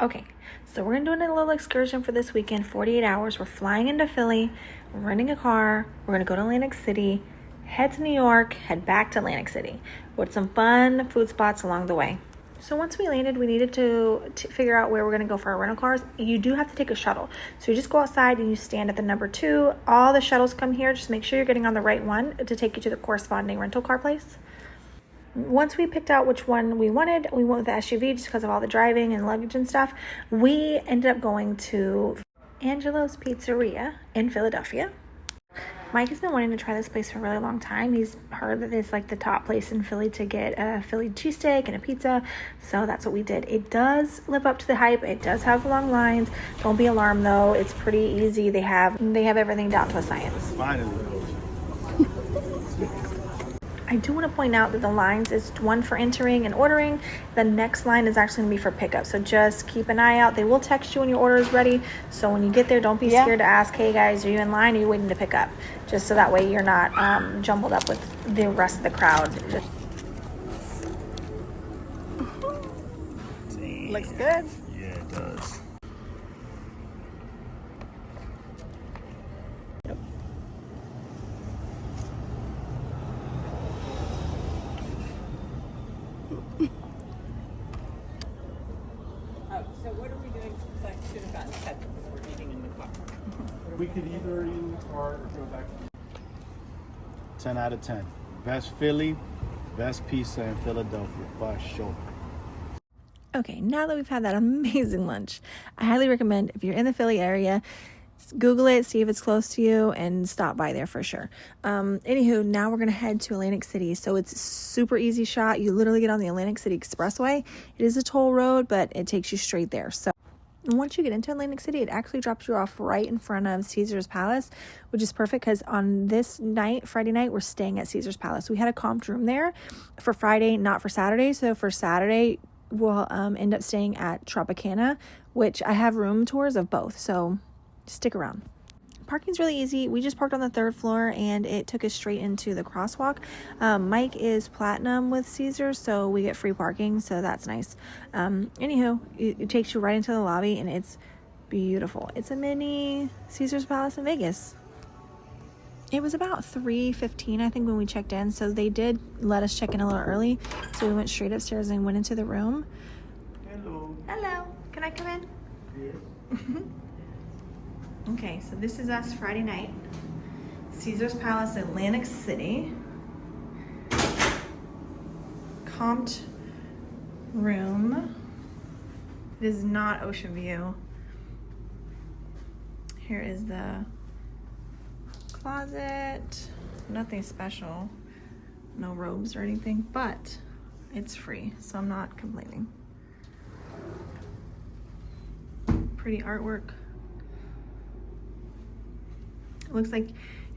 Okay, so we're gonna do a little excursion for this weekend, 48 hours. We're flying into Philly, we're renting a car, we're gonna go to Atlantic City, head to New York, head back to Atlantic City with some fun food spots along the way. So once we landed, we needed to figure out where we're gonna go for our rental cars. You do have to take a shuttle. So you just go outside and you stand at the number 2. All the shuttles come here. Just make sure you're getting on the right one to take you to the corresponding rental car place. Once we picked out which one we wanted, we went with the SUV just because of all the driving and luggage and stuff. We ended up going to Angelo's Pizzeria in Philadelphia. Mike has been wanting to try this place for a really long time. He's heard that it's like the top place in Philly to get a Philly cheesesteak and a pizza. So that's what we did. It does live up to the hype. It does have long lines. Don't be alarmed though. It's pretty easy. They have everything down to a science. Finally. I do want to point out that the lines is one for entering and ordering. The next line is actually going to be for pickup. So just keep an eye out. They will text you when your order is ready. So when you get there, don't be scared to ask, hey guys, are you in line? Are you waiting to pick up? Just so that way you're not jumbled up with the rest of the crowd. Looks good. Yeah, it does. So what are we doing? Because I should have gotten pepper before eating in the car. We could either eat in the car or go back. 10 out of 10. Best Philly, best pizza in Philadelphia, for sure. Okay, now that we've had that amazing lunch, I highly recommend if you're in the Philly area, Google it, see if it's close to you, and stop by there for sure. Anywho, now we're going to head to Atlantic City. So it's super easy shot. You literally get on the Atlantic City Expressway. It is a toll road, but it takes you straight there. So once you get into Atlantic City, it actually drops you off right in front of Caesars Palace, which is perfect because on this night, Friday night, we're staying at Caesars Palace. We had a comped room there for Friday, not for Saturday. So for Saturday, we'll end up staying at Tropicana, which I have room tours of both. So stick around. Parking's really easy. We just parked on the 3rd floor and it took us straight into the crosswalk. Mike is platinum with Caesars, so we get free parking, so that's nice. Anywho, it takes you right into the lobby and it's beautiful. It's a mini Caesars Palace in Vegas. It was about 3:15, I think, when we checked in, so they did let us check in a little early. So we went straight upstairs and went into the room. Hello. Hello. Can I come in? Yes. Okay, so this is us Friday night. Caesars Palace, Atlantic City. Comped room. It is not ocean view. Here is the closet. Nothing special. No robes or anything, but it's free, so I'm not complaining. Pretty artwork. It looks like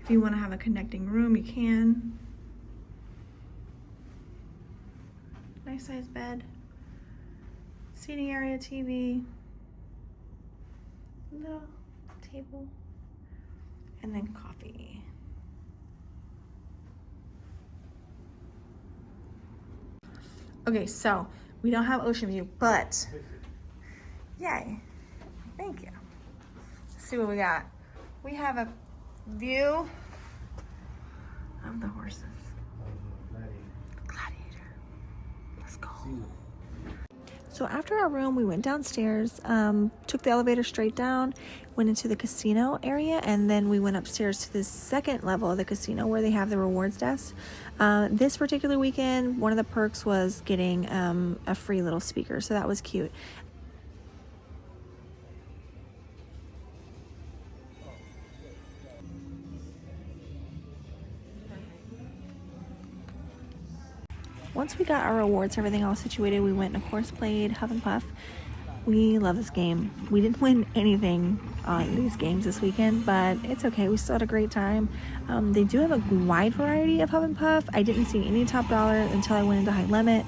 if you want to have a connecting room, you can. Nice size bed. Seating area, TV. Little table. And then coffee. Okay, so we don't have ocean view, but yay. Thank you. Let's see what we got. We have a view of the horses. Gladiator. Let's go. So after our room, we went downstairs, took the elevator straight down, went into the casino area, and then we went upstairs to the 2nd level of the casino where they have the rewards desk. This particular weekend, one of the perks was getting a free little speaker, so that was cute. Once we got our rewards, everything all situated, we went and of course played Huff and Puff. We love this game. We didn't win anything on these games this weekend, but it's okay. We still had a great time. They do have a wide variety of Huff and Puff. I didn't see any top dollar until I went into high limit.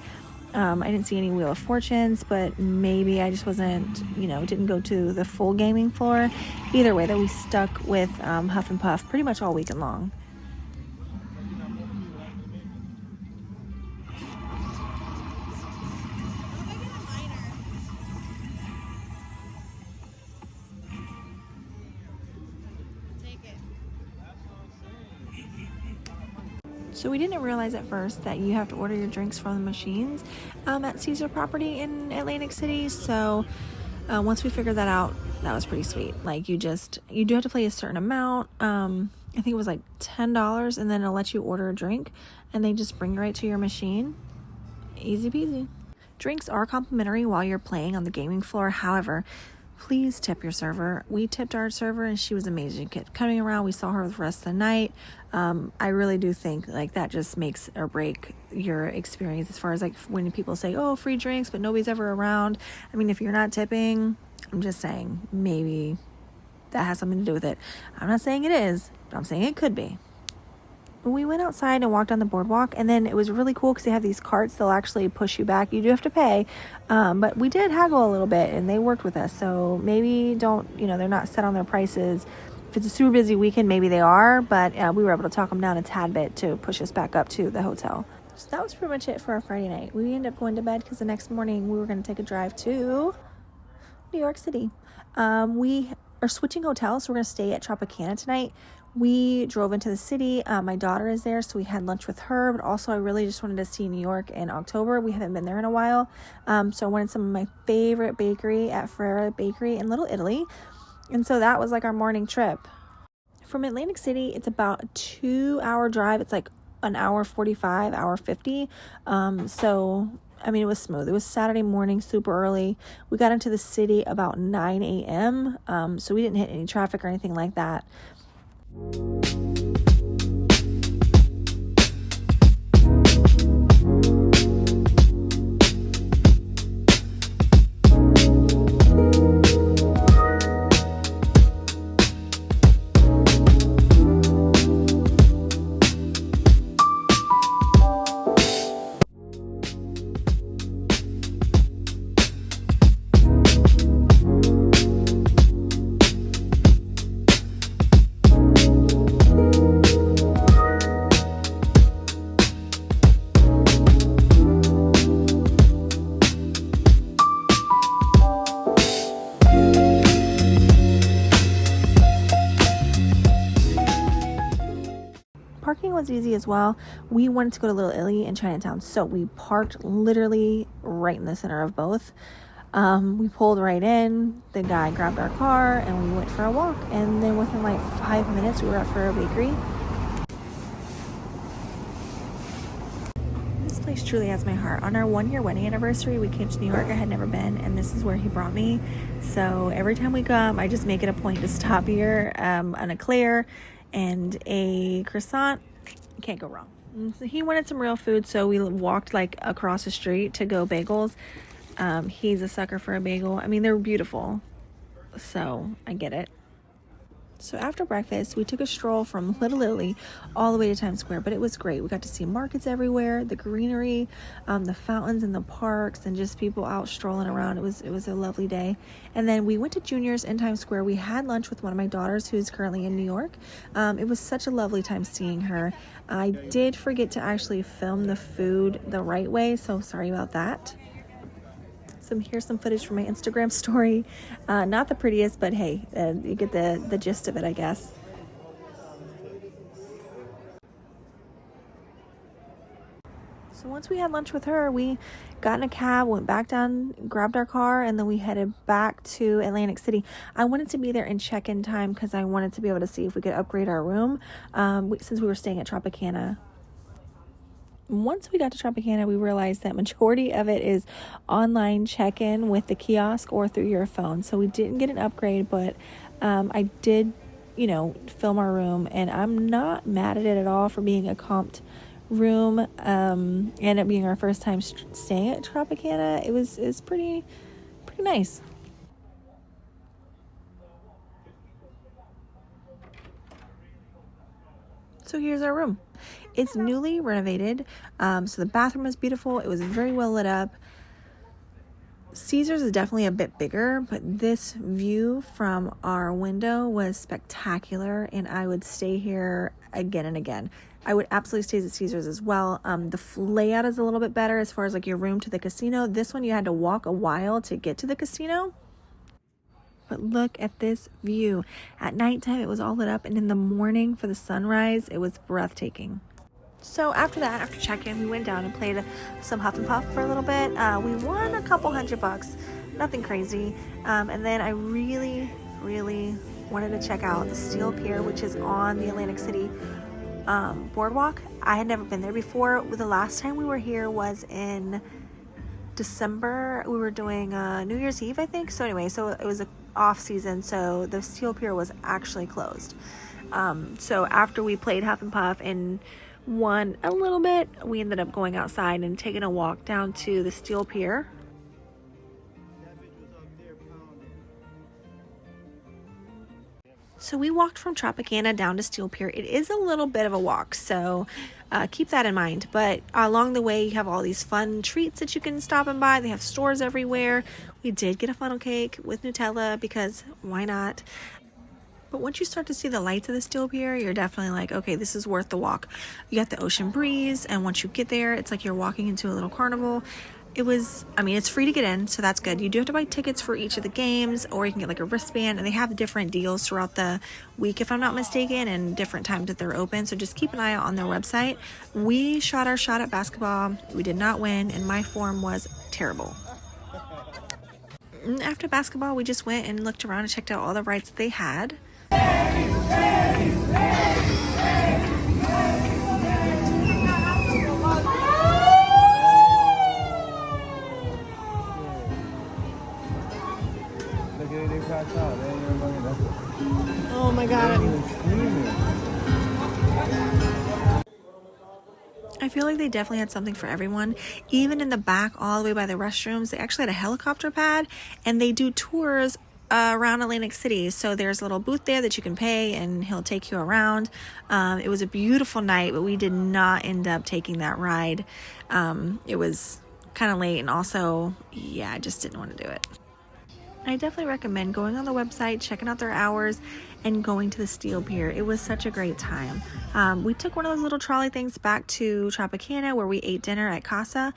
I didn't see any Wheel of Fortunes, but maybe I just wasn't, didn't go to the full gaming floor. Either way, though, we stuck with Huff and Puff pretty much all weekend long. So we didn't realize at first that you have to order your drinks from the machines at Caesar property in Atlantic City. So once we figured that out, that was pretty sweet. Like you do have to pay a certain amount. I think it was like $10, and then it'll let you order a drink and they just bring it right to your machine. Easy peasy. Drinks are complimentary while you're playing on the gaming floor. However, please tip your server. We tipped our server and she was amazing. Kept coming around. We saw her the rest of the night. I really do think like that just makes or break your experience as far as like when people say, oh, free drinks, but nobody's ever around. I mean, if you're not tipping, I'm just saying maybe that has something to do with it. I'm not saying it is, but I'm saying it could be. We went outside and walked on the boardwalk, and then it was really cool because they have these carts. They'll actually push you back. You do have to pay, but we did haggle a little bit and they worked with us. So maybe they're not set on their prices. If it's a super busy weekend, maybe they are, but we were able to talk them down a tad bit to push us back up to the hotel. So that was pretty much it for our Friday night. We ended up going to bed because the next morning we were going to take a drive to New York City. We are switching hotels, so we're going to stay at Tropicana tonight. We drove into the city. My daughter is there, so we had lunch with her, but also I really just wanted to see New York in October. We haven't been there in a while, so I wanted some of my favorite bakery at Ferrera Bakery in Little Italy, and so that was like our morning trip. From Atlantic City, it's about a 2-hour drive. It's like an hour 45, hour 50, so I mean, it was smooth. It was Saturday morning, super early. We got into the city about 9 a.m., so we didn't hit any traffic or anything like that. Parking was easy as well. We wanted to go to Little Italy and Chinatown, so we parked literally right in the center of both. We pulled right in. The guy grabbed our car and we went for a walk, and then within like 5 minutes we were at Ferrera Bakery. This place truly has my heart. On our 1-year wedding anniversary, we came to New York. I had never been, and this is where he brought me. So every time we come, I just make it a point to stop here on a Eclair and a croissant. Can't go wrong. So he wanted some real food, so we walked like across the street to go bagels. He's a sucker for a bagel. I mean, they're beautiful, so I get it. So after breakfast, we took a stroll from Little Italy all the way to Times Square, but it was great. We got to see markets everywhere, the greenery, the fountains in the parks, and just people out strolling around. It was a lovely day. And then we went to Junior's in Times Square. We had lunch with one of my daughters who's currently in New York. It was such a lovely time seeing her. I did forget to actually film the food the right way, so sorry about that. Here's some footage from my Instagram story. Not the prettiest, but hey, you get the gist of it, I guess. So once we had lunch with her, we got in a cab, went back down, grabbed our car, and then we headed back to Atlantic City. I wanted to be there in check-in time because I wanted to be able to see if we could upgrade our room since we were staying at Tropicana. Once we got to Tropicana, we realized that majority of it is online check-in with the kiosk or through your phone. So we didn't get an upgrade, but I did, film our room, and I'm not mad at it at all for being a comped room. And it being our first time staying at Tropicana, it's pretty nice. So here's our room. It's newly renovated, so the bathroom is beautiful. It was very well lit up. Caesars is definitely a bit bigger, but this view from our window was spectacular, and I would stay here again and again. I would absolutely stay at Caesars as well. The layout is a little bit better as far as like your room to the casino. This one you had to walk a while to get to the casino. But look at this view. At nighttime, it was all lit up, and in the morning for the sunrise, it was breathtaking. So after that, after check-in, we went down and played some Huff and Puff for a little bit. We won a couple $100, nothing crazy. And then I really wanted to check out the Steel Pier, which is on the Atlantic City Boardwalk. I had never been there before. The last time we were here was in December. We were doing New Year's Eve, I think. So anyway, so it was an off season, so the Steel Pier was actually closed. So after we played Huff and Puff and won a little bit, we ended up going outside and taking a walk down to the Steel Pier. So we walked from Tropicana down to Steel Pier. It is a little bit of a walk, so keep that in mind. But along the way, you have all these fun treats that you can stop and buy. They have stores everywhere. We did get a funnel cake with Nutella because why not? But once you start to see the lights of the Steel Pier, you're definitely like, okay, this is worth the walk. You got the ocean breeze, and once you get there, it's like you're walking into a little carnival. It was, I mean, it's free to get in, so that's good. You do have to buy tickets for each of the games, or you can get like a wristband, and they have different deals throughout the week, if I'm not mistaken, and different times that they're open, so just keep an eye out on their website. We shot our shot at basketball. We did not win, and my form was terrible. After basketball, we just went and looked around and checked out all the rides that they had. Oh my God. I feel like they definitely had something for everyone. Even in the back, all the way by the restrooms, they actually had a helicopter pad, and they do tours around Atlantic City. So there's a little booth there that you can pay, and he'll take you around. It was a beautiful night, but we did not end up taking that ride. It was kind of late, and also, yeah, I just didn't want to do it. I definitely recommend going on the website, checking out their hours, and going to the Steel Pier. It was such a great time. We took one of those little trolley things back to Tropicana where we ate dinner at Casa,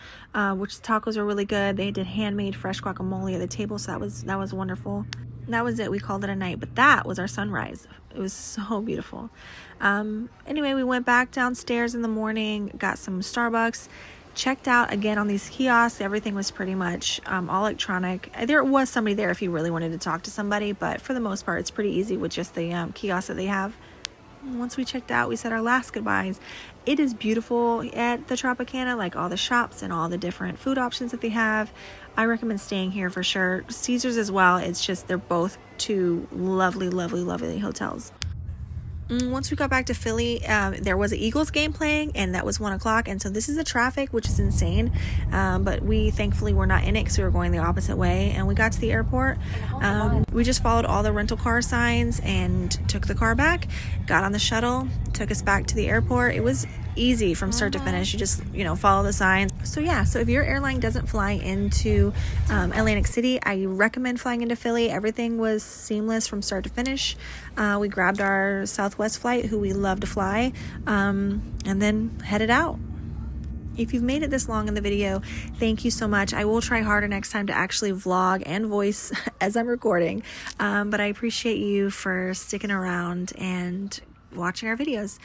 which tacos were really good. They did handmade fresh guacamole at the table, so that was wonderful. That was it. We called it a night, but that was our sunrise. It was so beautiful. Anyway, we went back downstairs in the morning, got some Starbucks, checked out again on these kiosks. Everything was pretty much all electronic. There was somebody there if you really wanted to talk to somebody, but for the most part, it's pretty easy with just the kiosks that they have. Once we checked out, we said our last goodbyes. It is beautiful at the Tropicana, like all the shops and all the different food options that they have. I recommend staying here for sure. Caesars as well. It's just, they're both two lovely hotels. Once we got back to Philly, there was an Eagles game playing, and that was 1 o'clock. And so this is the traffic, which is insane. But we thankfully were not in it because we were going the opposite way. And we got to the airport. We just followed all the rental car signs and took the car back, got on the shuttle, took us back to the airport. It was easy from start to finish. You just, follow the signs. So yeah, so if your airline doesn't fly into Atlantic City, I recommend flying into Philly. Everything was seamless from start to finish. We grabbed our Southwest flight, who we love to fly, and then headed out. If you've made it this long in the video, thank you so much. I will try harder next time to actually vlog and voice as I'm recording, but I appreciate you for sticking around and watching our videos.